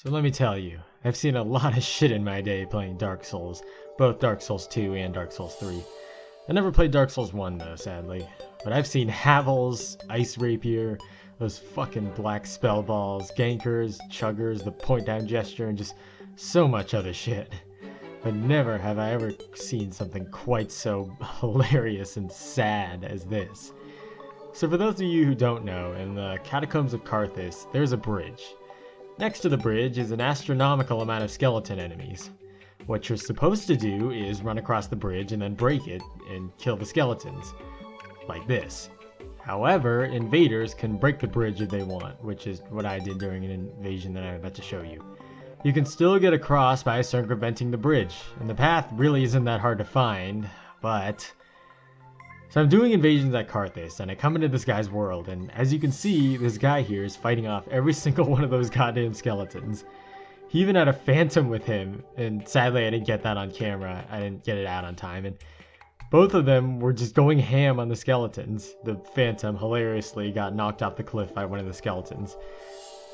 So let me tell you, I've seen a lot of shit in my day playing Dark Souls, both Dark Souls 2 and Dark Souls 3. I never played Dark Souls 1 though, sadly, but I've seen Havels, Ice Rapier, those fucking black spell balls, gankers, chuggers, the point down gesture, and just so much other shit. But never have I ever seen something quite so hilarious and sad as this. So for those of you who don't know, in the Catacombs of Carthus, there's a bridge. Next to the bridge is an astronomical amount of skeleton enemies. What you're supposed to do is run across the bridge and then break it and kill the skeletons. Like this. However, invaders can break the bridge if they want, which is what I did during an invasion that I'm about to show you. You can still get across by circumventing the bridge, and the path really isn't that hard to find, but... So I'm doing invasions at Carthus, and I come into this guy's world, and as you can see, this guy here is fighting off every single one of those goddamn skeletons. He even had a phantom with him, and sadly I didn't get that on camera. I didn't get it out on time, and both of them were just going ham on the skeletons. The phantom hilariously got knocked off the cliff by one of the skeletons.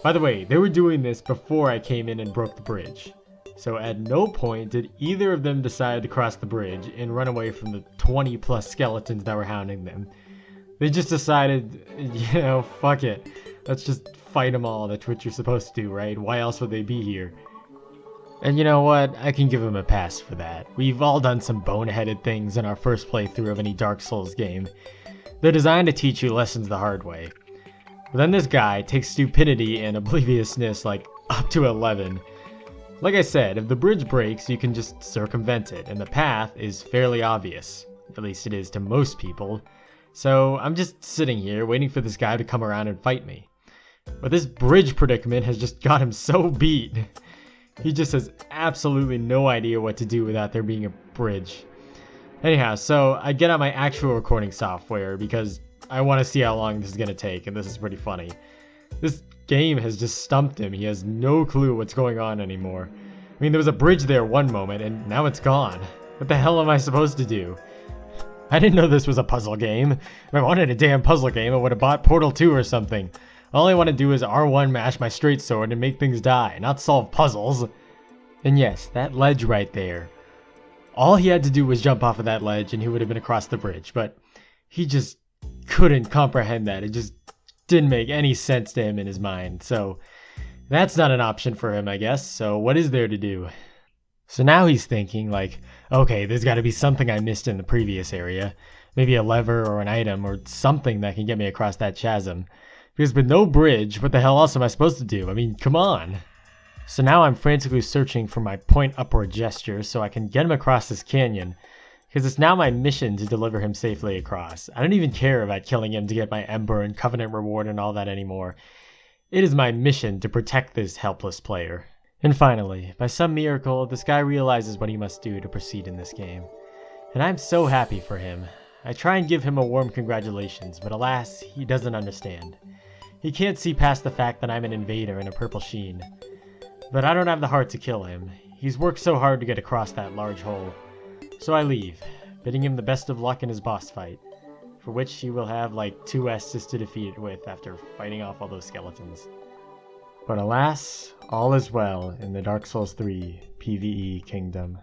By the way, they were doing this before I came in and broke the bridge. So at no point did either of them decide to cross the bridge and run away from the 20 plus skeletons that were hounding them. They just decided, you know, fuck it. Let's just fight them all. That's what you're supposed to do, right? Why else would they be here? And you know what? I can give them a pass for that. We've all done some boneheaded things in our first playthrough of any Dark Souls game. They're designed to teach you lessons the hard way. But then this guy takes stupidity and obliviousness like up to 11. Like I said, if the bridge breaks, you can just circumvent it, and the path is fairly obvious. At least it is to most people. So I'm just sitting here waiting for this guy to come around and fight me. But this bridge predicament has just got him so beat. He just has absolutely no idea what to do without there being a bridge. Anyhow, so I get out my actual recording software because I want to see how long this is going to take, and this is pretty funny. This game has just stumped him. He has no clue what's going on anymore. I mean, there was a bridge there one moment, and now it's gone. What the hell am I supposed to do? I didn't know this was a puzzle game. If I wanted a damn puzzle game, I would have bought Portal 2 or something. All I want to do is R1 mash my straight sword and make things die, not solve puzzles. And yes, that ledge right there. All he had to do was jump off of that ledge and he would have been across the bridge, but he just couldn't comprehend that. It just didn't make any sense to him in his mind, so that's not an option for him, I guess. So what is there to do? So now he's thinking like, okay, there's got to be something I missed in the previous area. Maybe a lever or an item or something that can get me across that chasm. Because with no bridge, what the hell else am I supposed to do? I mean, come on. So now I'm frantically searching for my point upward gesture so I can get him across this canyon. Because it's now my mission to deliver him safely across. I don't even care about killing him to get my Ember and Covenant reward and all that anymore. It is my mission to protect this helpless player. And finally, by some miracle, this guy realizes what he must do to proceed in this game. And I'm so happy for him. I try and give him a warm congratulations, but alas, he doesn't understand. He can't see past the fact that I'm an invader in a purple sheen. But I don't have the heart to kill him. He's worked so hard to get across that large hole. So I leave, bidding him the best of luck in his boss fight, for which he will have like 2 S's to defeat it with after fighting off all those skeletons. But alas, all is well in the Dark Souls 3 PvE kingdom.